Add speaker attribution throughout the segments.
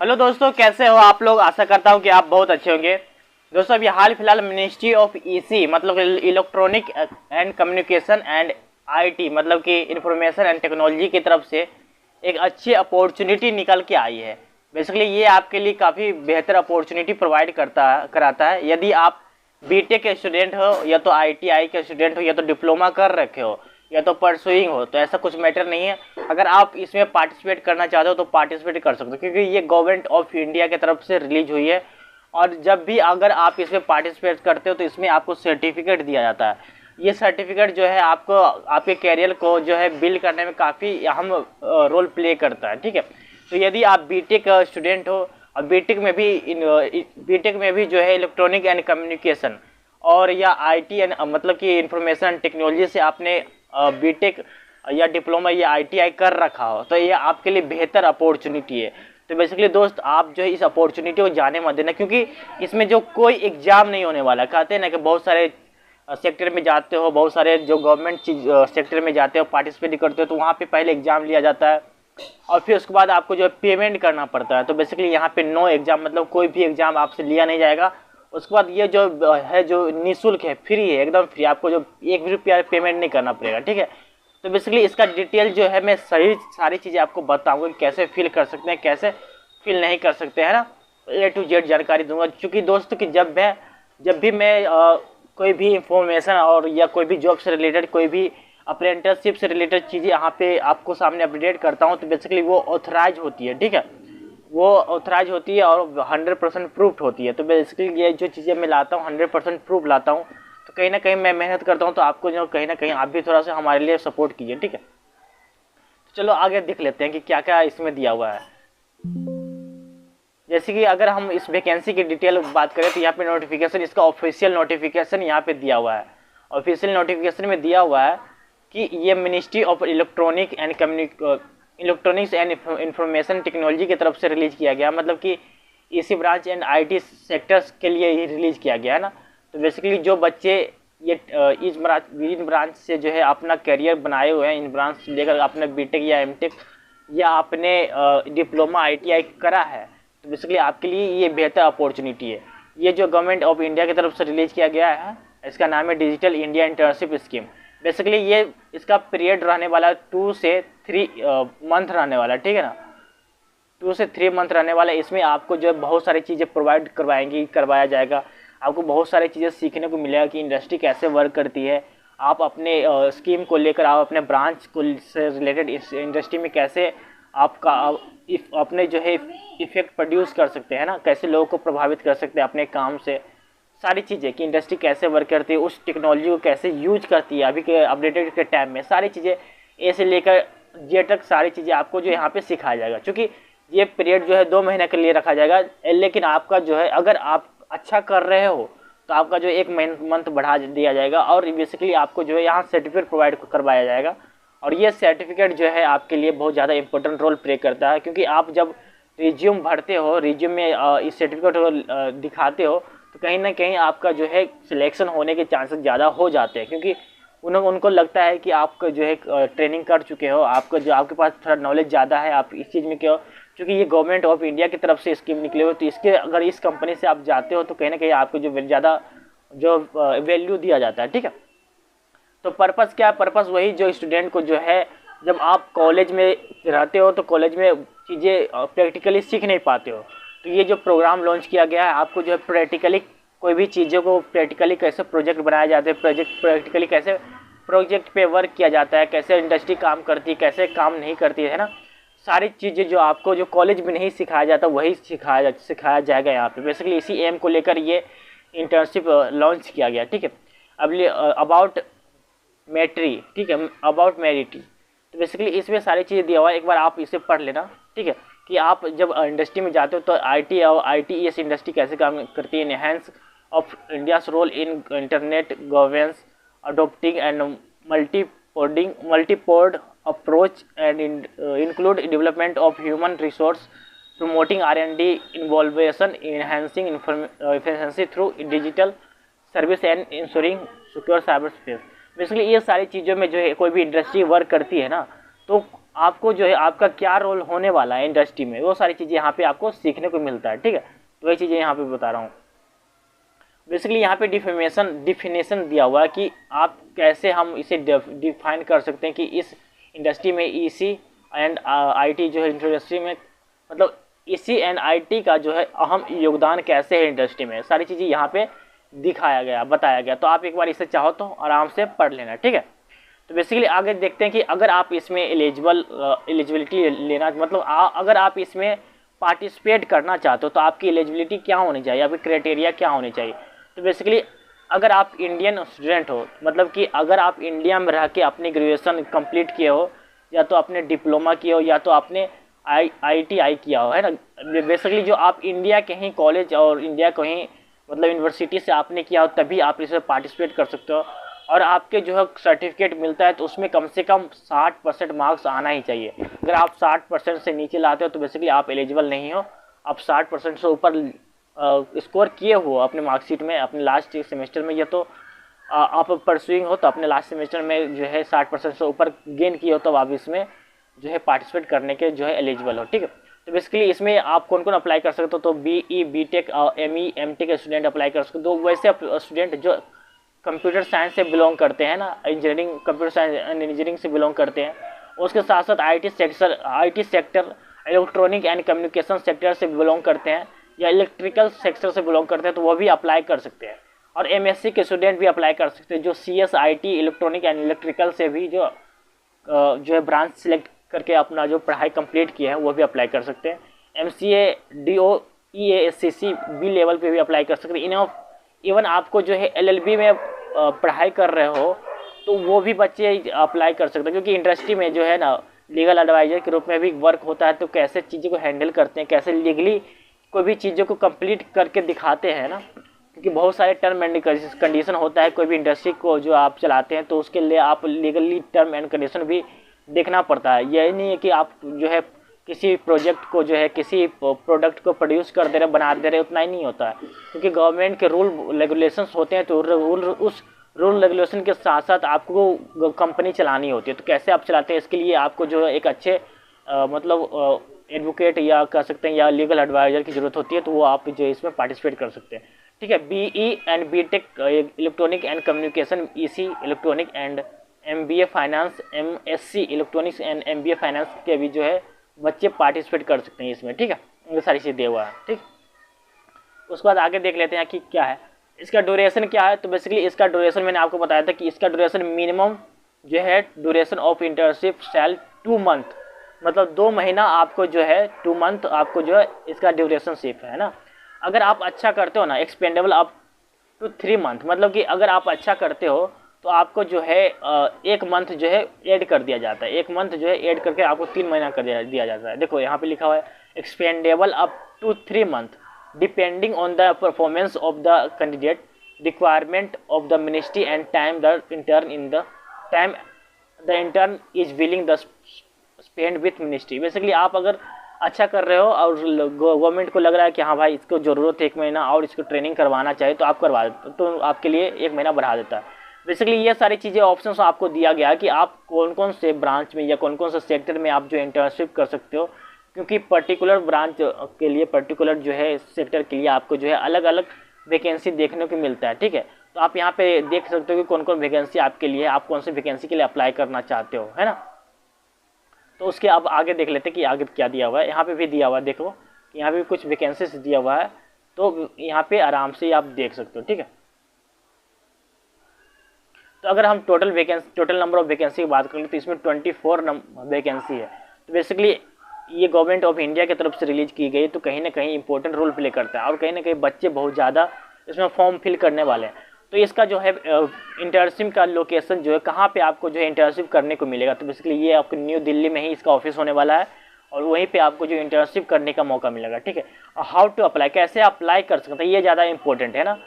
Speaker 1: Hello दोस्तों, कैसे हो आप लोग। आशा करता हूँ कि आप बहुत अच्छे होंगे। दोस्तों अभी हाल फिलहाल मिनिस्ट्री ऑफ ईसी मतलब electronic and communication and IT मतलब कि इंफॉर्मेशन एंड टेक्नोलॉजी की तरफ से एक अच्छी अपॉर्चुनिटी निकल के आई है। बेसिकली ये आपके लिए काफ़ी बेहतर अपॉर्चुनिटी प्रोवाइड कराता है। यदि आप बीटेक के स्टूडेंट हो या तो आईटीआई के स्टूडेंट हो या तो डिप्लोमा कर रखे हो या तो परसुइंग हो, तो ऐसा कुछ मैटर नहीं है। अगर आप इसमें पार्टिसिपेट करना चाहते हो तो पार्टिसिपेट कर सकते हो, क्योंकि ये गवर्नमेंट ऑफ इंडिया की तरफ से रिलीज हुई है। और जब भी अगर आप इसमें पार्टिसिपेट करते हो तो इसमें आपको सर्टिफिकेट दिया जाता है। ये सर्टिफिकेट जो है आपको आपके कैरियर को जो है बिल्ड करने में काफ़ी अहम रोल प्ले करता है। ठीक है, तो यदि आप बीटेक स्टूडेंट हो और बीटेक में भी जो है इलेक्ट्रॉनिक एंड कम्युनिकेशन और या आईटी एंड मतलब कि इंफॉर्मेशन टेक्नोलॉजी से आपने बीटेक या डिप्लोमा या आईटीआई कर रखा हो, तो ये आपके लिए बेहतर अपॉर्चुनिटी है। तो बेसिकली दोस्त आप जो है इस अपॉर्चुनिटी को जाने मत देना, क्योंकि इसमें जो कोई एग्जाम नहीं होने वाला। कहते हैं ना कि बहुत सारे सेक्टर में जाते हो, बहुत सारे जो गवर्नमेंट चीज सेक्टर में जाते हो पार्टिसिपेट करते हो, तो वहाँ पे पहले एग्जाम लिया जाता है और फिर उसके बाद आपको जो है पेमेंट करना पड़ता है। तो बेसिकली यहाँ पे नो एग्जाम मतलब कोई भी एग्जाम आपसे लिया नहीं जाएगा। उसके बाद ये जो है जो निःशुल्क है, फ्री है, एकदम फ्री, आपको जो 1 भी रुपया पेमेंट नहीं करना पड़ेगा। ठीक है, तो बेसिकली इसका डिटेल जो है मैं सही सारी चीज़ें आपको बताऊंगा कि कैसे फिल कर सकते हैं, कैसे फिल नहीं कर सकते हैं ना। A to Z जानकारी दूंगा, क्योंकि दोस्तों कि जब भी मैं कोई भी इंफॉर्मेशन और या कोई भी जॉब से रिलेटेड कोई भी अप्रेंटिसशिप से रिलेटेड चीज़ें यहाँ पे आपको सामने अपडेट करता हूँ, तो बेसिकली वो ऑथराइज होती है। ठीक है, वो ऑथराइज होती है और 100% प्रूफ होती है। तो बेसिकली ये जो चीज़ें मैं लाता हूँ 100% प्रूफ लाता हूँ, तो कहीं ना कहीं मैं मेहनत करता हूँ, तो आपको जो कहीं ना कहीं आप भी थोड़ा सा हमारे लिए सपोर्ट कीजिए। ठीक है, तो चलो आगे देख लेते हैं कि क्या क्या इसमें दिया हुआ है। जैसे कि अगर हम इस वैकेंसी की डिटेल बात करें तो यहाँ पे नोटिफिकेशन, इसका ऑफिशियल नोटिफिकेशन यहाँ पे दिया हुआ है। ऑफिशियल नोटिफिकेशन में दिया हुआ है कि ये ministry of electronics and information technology की तरफ से रिलीज किया गया, मतलब कि इसी ब्रांच एंड आईटी सेक्टर्स के लिए ही रिलीज किया गया है ना। तो बेसिकली जो बच्चे ये इन ब्रांच से जो है अपना करियर बनाए हुए हैं, इन ब्रांच से लेकर अपने बीटेक या एमटेक या आपने डिप्लोमा आईटीआई करा है, तो बेसिकली आपके लिए ये बेहतर अपॉर्चुनिटी है। ये जो गवर्नमेंट ऑफ इंडिया की तरफ से रिलीज किया गया है, इसका नाम है digital India internship scheme. Basically ये इसका पीरियड रहने वाला 2 से 3 मंथ रहने वाला। ठीक है ना, 2 से 3 मंथ रहने वाला। इसमें आपको जो बहुत सारी चीज़ें प्रोवाइड करवाया जाएगा। आपको बहुत सारी चीज़ें सीखने को मिलेगा कि इंडस्ट्री कैसे वर्क करती है। आप अपने स्कीम को लेकर आप अपने ब्रांच को से रिलेटेड इस इंडस्ट्री में कैसे आपका अपने जो है इफेक्ट प्रोड्यूस कर सकते हैं ना, कैसे लोगों को प्रभावित कर सकते हैं अपने काम से। सारी चीज़ें कि इंडस्ट्री कैसे वर्क करती है, उस टेक्नोलॉजी को कैसे यूज करती है अभी के अपडेटेड के टाइम में, सारी चीज़ें ए से लेकर जे तक सारी चीज़ें आपको जो यहाँ पे सिखाया जाएगा। क्योंकि ये पीरियड जो है 2 महीने के लिए रखा जाएगा, लेकिन आपका जो है अगर आप अच्छा कर रहे हो तो आपका जो 1 मंथ बढ़ा दिया जाएगा और बेसिकली आपको जो है यहाँ सर्टिफिकेट प्रोवाइड करवाया जाएगा। और ये सर्टिफिकेट जो है आपके लिए बहुत ज़्यादा इंपॉर्टेंट रोल प्ले करता है, क्योंकि आप जब रिज्यूम भरते हो, रिज्यूम में इस सर्टिफिकेट को दिखाते हो, तो कहीं ना कहीं आपका जो है सिलेक्शन होने के चांसेस ज़्यादा हो जाते हैं। क्योंकि उनको लगता है कि आप जो है ट्रेनिंग कर चुके हो, आपके पास थोड़ा नॉलेज ज़्यादा है, आप इस चीज़ में क्यों, क्योंकि ये गवर्नमेंट ऑफ इंडिया की तरफ से स्कीम निकले हो, तो इसके अगर इस कंपनी से आप जाते हो तो कहीं ना कहीं आपको जो ज़्यादा जो वैल्यू दिया जाता है। ठीक है, तो पर्पस क्या है, पर्पस वही जो स्टूडेंट को जो है जब आप कॉलेज में रहते हो तो कॉलेज में चीज़ें प्रैक्टिकली सीख नहीं पाते हो, तो ये जो प्रोग्राम लॉन्च किया गया है आपको जो है प्रैक्टिकली कोई भी चीज़ों को प्रैक्टिकली कैसे प्रोजेक्ट बनाया जाता है, प्रैक्टिकली कैसे प्रोजेक्ट पे वर्क किया जाता है, कैसे इंडस्ट्री काम करती है, कैसे काम नहीं करती है ना, सारी चीज़ें जो आपको जो कॉलेज में नहीं सिखाया जाता वही सिखाया जाएगा यहाँ पे। बेसिकली इसी एम को लेकर ये इंटर्नशिप लॉन्च किया गया। ठीक है, अब अबाउट मैट्री, ठीक है, अबाउट मेरिट, तो बेसिकली इसमें सारी चीज़ें दिया हुआ है, एक बार आप इसे पढ़ लेना। ठीक है, कि आप जब इंडस्ट्री में जाते हो तो आईटी और आईटीईएस इंडस्ट्री कैसे काम करती है, enhance of India's role in internet governance, adopting and multipod approach and include development of human resource, promoting R&D innovation, enhancing efficiency through digital service and insuring secure cyber space. Basically ये सारी चीज़ों में जो है कोई भी industry work करती है ना, तो आपको जो है आपका क्या रोल होने वाला है इंडस्ट्री में, वो सारी चीज़ें यहाँ पे आपको सीखने को मिलता है। ठीक है, तो वही चीज़ें यहाँ पे बता रहा हूँ। बेसिकली यहाँ पे डिफिनेशन दिया हुआ है कि आप कैसे हम इसे डिफाइन कर सकते हैं कि इस इंडस्ट्री में ईसी एंड आईटी जो है इंडस्ट्री में, मतलब ईसी एंड आईटी का जो है अहम योगदान कैसे है इंडस्ट्री में, सारी चीज़ें यहाँ पे दिखाया गया, बताया गया। तो आप एक बार इसे चाहो तो आराम से पढ़ लेना। ठीक है, तो बेसिकली आगे देखते हैं कि अगर आप इसमें एलिजिबिलिटी लेना, मतलब अगर आप इसमें पार्टिसिपेट करना चाहते हो तो आपकी एलिजिबिलिटी क्या होनी चाहिए, आपकी क्राइटेरिया क्या होनी चाहिए। तो बेसिकली अगर आप इंडियन स्टूडेंट हो, मतलब कि अगर आप इंडिया में रह के अपनी ग्रेजुएशन कंप्लीट किए हो, या तो आपने डिप्लोमा किया हो, या तो आपने ITI किया हो, है ना। बेसिकली जो आप इंडिया के ही कॉलेज और इंडिया के ही मतलब यूनिवर्सिटी से आपने किया हो, तभी आप इसमें पार्टिसिपेट कर सकते हो। और आपके जो है सर्टिफिकेट मिलता है तो उसमें कम से कम 60% मार्क्स आना ही चाहिए। अगर आप 60% से नीचे लाते हो तो बेसिकली आप एलिजिबल नहीं हो। आप 60% से ऊपर स्कोर किए हो अपने मार्कशीट में अपने लास्ट सेमेस्टर में, या तो आप परसुइंग हो तो अपने लास्ट सेमेस्टर में जो है 60% से ऊपर गेन किए हो, तब आप इसमें जो है पार्टिसिपेट करने के जो है एलिजिबल हो। ठीक है, तो बेसिकली इसमें आप कौन कौन अप्लाई कर सकते हो, तो BE BTech और ME MTech स्टूडेंट अप्लाई कर सकते हो। तो वैसे स्टूडेंट जो कंप्यूटर साइंस से बिलोंग करते हैं ना, engineering computer science and engineering से बिलोंग करते हैं, उसके साथ साथ IT sector electronic and communication sector से बिलोंग करते हैं, या इलेक्ट्रिकल सेक्टर से बिलोंग करते हैं, तो वो भी अप्लाई कर सकते हैं। और MSc के स्टूडेंट भी अप्लाई कर सकते हैं, जो CSIT इलेक्ट्रॉनिक एंड इलेक्ट्रिकल से भी जो है ब्रांच सिलेक्ट करके अपना जो पढ़ाई कंप्लीट किया है वो भी अप्लाई कर सकते हैं। MCA DO EASCC B level पे भी अप्लाई कर सकते हैं। इवन आपको जो है LLB में पढ़ाई कर रहे हो तो वो भी बच्चे अप्लाई कर सकते हैं, क्योंकि इंडस्ट्री में जो है ना लीगल एडवाइजर के रूप में भी वर्क होता है। तो कैसे चीज़ों को हैंडल करते हैं, कैसे लीगली कोई भी चीज़ों को कंप्लीट करके दिखाते हैं ना, क्योंकि बहुत सारे टर्म एंड कंडीशन होता है कोई भी इंडस्ट्री को जो आप चलाते हैं, तो उसके लिए आप लीगली टर्म एंड कंडीशन भी देखना पड़ता है। यही नहीं है कि आप जो है किसी प्रोजेक्ट को जो है किसी प्रोडक्ट को प्रोड्यूस कर दे रहे बना दे रहे, उतना ही नहीं होता है, क्योंकि गवर्नमेंट के रूल रेगुलेशंस होते हैं। तो उस रूल रेगुलेशन के साथ साथ आपको कंपनी चलानी होती है। तो कैसे आप चलाते हैं, इसके लिए आपको जो है एक अच्छे मतलब एडवोकेट या कह सकते हैं या लीगल एडवाइजर की ज़रूरत होती है। तो वो आप जो है इसमें पार्टिसिपेट कर सकते हैं। ठीक है, BE and BTech electronic and communication, EC electronic and MBA finance, MSc electronics and MBA finance के भी जो है बच्चे पार्टिसिपेट कर सकते हैं इसमें। ठीक है, ये सारी चीज़ दिया हुआ है। ठीक, उसके बाद आगे देख लेते हैं कि क्या है इसका ड्यूरेशन क्या है। तो बेसिकली इसका ड्यूरेशन मैंने आपको बताया था कि इसका ड्यूरेशन मिनिमम जो है duration of internship shall 2 month, मतलब 2 महीना आपको जो है 2 मंथ आपको जो है इसका ड्यूरेशनशिप है ना। अगर आप अच्छा करते हो ना, एक्सपेंडेबल अप टू 3 मंथ, मतलब कि अगर आप अच्छा करते हो तो आपको जो है 1 मंथ जो है ऐड कर दिया जाता है। 1 मंथ जो है ऐड करके आपको 3 महीना कर दिया जाता है। देखो यहाँ पे लिखा हुआ है expendable up to 3 month depending on the performance of the candidate, requirement of the ministry and time the intern is willing the spend with ministry. Basically आप अगर अच्छा कर रहे हो और गवर्नमेंट को लग रहा है कि हाँ भाई इसको ज़रूरत है 1 महीना और इसको ट्रेनिंग करवाना चाहिए, तो आप करवा देते, तो आपके लिए 1 महीना बढ़ा देता है। बेसिकली ये सारी चीज़ें ऑप्शंस आपको दिया गया है कि आप कौन कौन से ब्रांच में या कौन कौन से सेक्टर में आप जो इंटर्नशिप कर सकते हो, क्योंकि पर्टिकुलर ब्रांच के लिए पर्टिकुलर जो है सेक्टर के लिए आपको जो है अलग अलग वैकेंसी देखने को मिलता है। ठीक है, तो आप यहाँ पे देख सकते हो कि कौन कौन वैकेंसी आपके लिए, आप कौन सी वैकेंसी के लिए अप्लाई करना चाहते हो, है ना। तो उसके अब आगे देख लेते हैं कि आगे क्या दिया हुआ है। यहाँ पे भी दिया हुआ है, देखो यहाँ पे कुछ वैकेंसीज दिया हुआ है, तो यहाँ पे आराम से आप देख सकते हो। ठीक है, तो अगर हम टोटल नंबर ऑफ वैकेंसी की बात करें तो इसमें 24 वैकेंसी है। तो बेसिकली ये गवर्नमेंट ऑफ इंडिया की तरफ से रिलीज की गई, तो कहीं ना कहीं इंपॉर्टेंट रोल प्ले करता है, और कहीं ना कहीं बच्चे बहुत ज़्यादा इसमें फॉर्म फिल करने वाले हैं। तो इसका जो है इंटर्नशिप का लोकेशन जो है कहाँ पे आपको जो है इंटर्नशिप करने को मिलेगा, तो बेसिकली ये आपको न्यू दिल्ली में ही इसका ऑफिस होने वाला है, और वहीं पे आपको जो इंटर्नशिप करने का मौका मिलेगा। ठीक है, और हाउ टू अप्लाई, कैसे अप्लाई कर सकते हैं, ये ज़्यादा इंपॉर्टेंट है ना,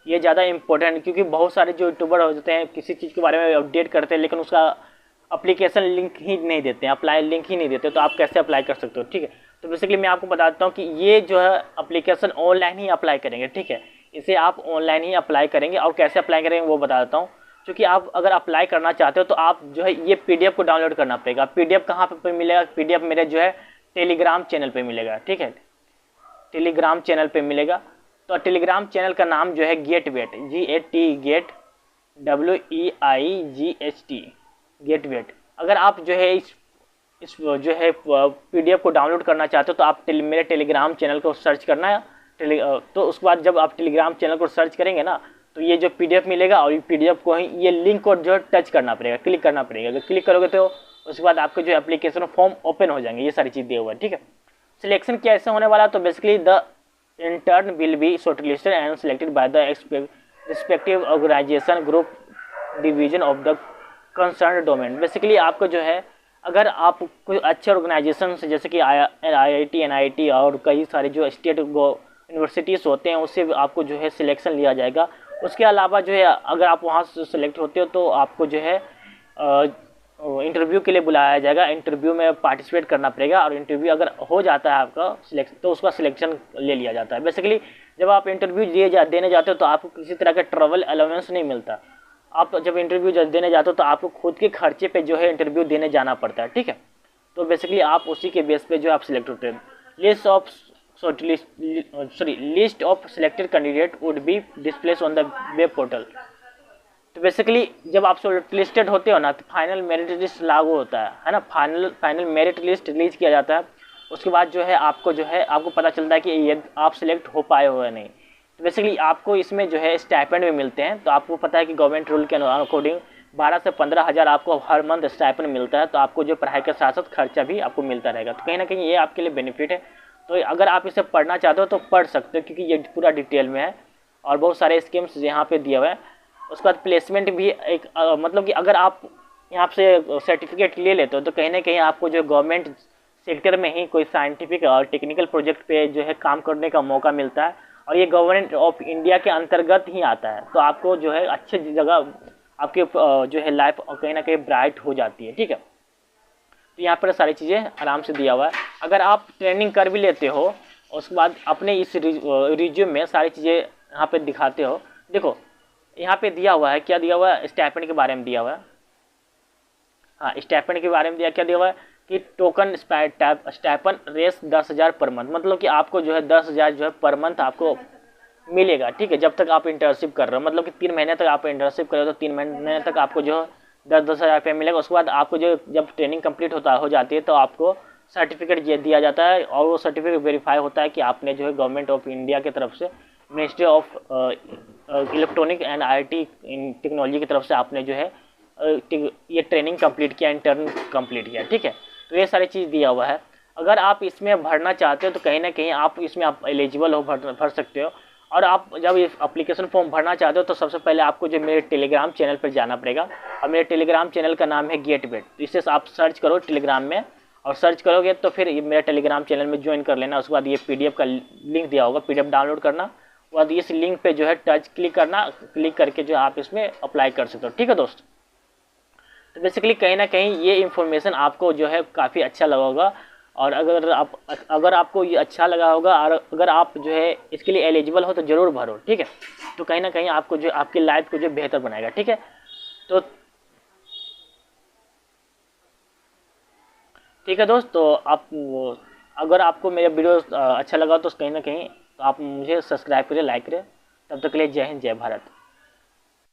Speaker 1: ये ज़्यादा इंपॉर्टेंट, क्योंकि बहुत सारे जो यूट्यूबर होते हैं किसी चीज़ के बारे में अपडेट करते हैं लेकिन उसका अप्लीकेशन लिंक ही नहीं देते हैं, अप्लाई लिंक ही नहीं देते, तो आप कैसे अप्लाई कर सकते हो। ठीक है, तो बेसिकली मैं आपको बताता हूँ कि ये जो है अप्लीकेशन ऑनलाइन ही अप्लाई करेंगे। ठीक है, इसे आप ऑनलाइन ही अप्लाई करेंगे, और कैसे अप्लाई करेंगे वो बता देता हूँ। क्योंकि आप अगर अप्लाई करना चाहते हो तो आप जो है ये पीडीएफ को डाउनलोड करना पड़ेगा। पीडीएफ कहाँ पे मिलेगा? पीडीएफ मेरे जो है टेलीग्राम चैनल पे मिलेगा, ठीक है, टेलीग्राम चैनल पे मिलेगा। तो टेलीग्राम चैनल का नाम जो है गेटवेट, GAT WEIGHT, गेटवेट। अगर आप जो है इस जो है पीडीएफ को डाउनलोड करना चाहते हो तो आप मेरे टेलीग्राम चैनल को सर्च करना है। तो उसके बाद जब आप टेलीग्राम चैनल को सर्च करेंगे ना, तो ये जो पीडीएफ मिलेगा और ये पीडीएफ को ही ये लिंक को जो टच करना पड़ेगा, क्लिक करना पड़ेगा। अगर क्लिक करोगे तो उसके बाद आपके जो एप्लीकेशन फॉर्म ओपन हो जाएंगे, ये सारी चीज़ दिया हुआ है, ठीक है। सिलेक्शन कैसे होने वाला है? तो basically the intern will be shortlisted and selected by the respective organisation group division of the concern domain. Basically आपको जो है, अगर आप कोई अच्छे ऑर्गेनाइजेशन से जैसे कि IIT NIT और कई सारे जो स्टेट यूनिवर्सिटीज़ होते हैं उससे आपको जो है सिलेक्शन लिया जाएगा। उसके अलावा जो है अगर आप वहाँ से सिलेक्ट होते हो तो आपको जो है इंटरव्यू के लिए बुलाया जाएगा। इंटरव्यू में पार्टिसिपेट करना पड़ेगा और इंटरव्यू अगर हो जाता है आपका सिलेक्ट तो उसका सिलेक्शन ले लिया जाता है। बेसिकली जब आप इंटरव्यू देने जाते हो तो आपको किसी तरह का ट्रैवल अलाउंस नहीं मिलता। आप जब इंटरव्यू देने जाते हो तो आपको खुद के खर्चे पे जो है इंटरव्यू देने जाना पड़ता है, ठीक है। तो बेसिकली आप उसी के बेस पे जो आप सिलेक्ट होते हैं। List of selected candidate would be displace on the web portal. तो बेसिकली जब आप शॉर्टलिस्टेड होते हो ना तो फाइनल मेरिट लिस्ट लागू होता है ना, फाइनल मेरिट लिस्ट रिलीज किया जाता है। उसके बाद जो है आपको पता चलता है कि ये आप सिलेक्ट हो पाए हो या नहीं। तो बेसिकली आपको इसमें जो है स्टाइपेंड भी मिलते हैं। तो आपको पता है कि गवर्नमेंट रूल के अकॉर्डिंग 12 से 15 हज़ार आपको हर मंथ स्टाइपेंड मिलता है। तो आपको जो पढ़ाई के साथ साथ खर्चा भी आपको मिलता रहेगा। तो कहीं ना कहीं ये आपके लिए बेनिफिट है। तो अगर आप इसे पढ़ना चाहते हो तो पढ़ सकते हो, क्योंकि ये पूरा डिटेल में है और बहुत सारे स्कीम्स यहाँ पे दिए हुए हैं। उसके बाद प्लेसमेंट भी एक मतलब कि अगर आप यहाँ से सर्टिफिकेट ले लेते हो तो कहीं ना कहीं आपको जो गवर्नमेंट सेक्टर में ही कोई साइंटिफिक और टेक्निकल प्रोजेक्ट पे जो है काम करने का मौका मिलता है और ये गवर्नमेंट ऑफ इंडिया के अंतर्गत ही आता है। तो आपको जो है अच्छे जगह आपके जो है लाइफ कहीं ना कहीं ब्राइट हो जाती है, ठीक है। तो यहाँ पर सारी चीज़ें आराम से दिया हुआ है। अगर आप ट्रेनिंग कर भी लेते हो उसके बाद अपने इस रिज्यूम में सारी चीज़ें यहाँ पे दिखाते हो। देखो यहाँ पे दिया हुआ है, क्या दिया हुआ है, स्टाइपेंड के बारे में दिया हुआ है। हाँ, स्टाइपेंड के बारे में क्या दिया हुआ है कि token stipend race 10,000 per month, मतलब कि आपको जो है 10,000 जो है पर मंथ आपको मिलेगा, ठीक है, जब तक आप इंटर्नशिप कर रहे हो। मतलब कि 3 महीने तक आप इंटर्नशिप कर रहे हो तो 3 महीने तक आपको जो 10,000 रुपये मिलेगा। उसके बाद आपको जो जब ट्रेनिंग कंप्लीट हो जाती है तो आपको सर्टिफिकेट दिया जाता है और वो सर्टिफिकेट वेरीफाई होता है कि आपने जो है गवर्नमेंट ऑफ इंडिया की तरफ से ministry of electronic and IT technology की तरफ से आपने जो है ये ट्रेनिंग कंप्लीट किया, इंटर्न कंप्लीट किया, ठीक है। तो ये सारी चीज़ दिया हुआ है। अगर आप इसमें भरना चाहते हो तो कहीं ना कहीं आप इसमें आप एलिजिबल हो, भर सकते हो। और आप जब ये एप्लीकेशन फॉर्म भरना चाहते हो तो सबसे पहले आपको जो मेरे टेलीग्राम चैनल पर जाना पड़ेगा और मेरे टेलीग्राम चैनल का नाम है गेटवेट। तो इसे आप सर्च करो टेलीग्राम में और सर्च करोगे तो फिर ये मेरा टेलीग्राम चैनल में ज्वाइन कर लेना। उसके बाद ये PDF का लिंक दिया होगा, PDF डाउनलोड करना, उसके बाद इस लिंक पे जो है क्लिक करना, क्लिक करके जो आप इसमें अप्लाई कर सकते हो, ठीक है दोस्त। तो बेसिकली कहीं ना कहीं ये इन्फॉर्मेशन आपको जो है काफ़ी अच्छा लगा होगा और अगर आपको ये अच्छा लगा होगा और अगर आप जो है इसके लिए एलिजिबल हो तो ज़रूर भरो, ठीक है। तो कहीं ना कहीं आपको जो आपकी लाइफ को जो बेहतर बनाएगा, ठीक है। तो ठीक है दोस्त, तो आप अगर आपको मेरा वीडियो अच्छा लगा तो कहीं ना कहीं तो आप मुझे सब्सक्राइब करें, लाइक करें। तब तक के लिए जय हिंद, जय भारत।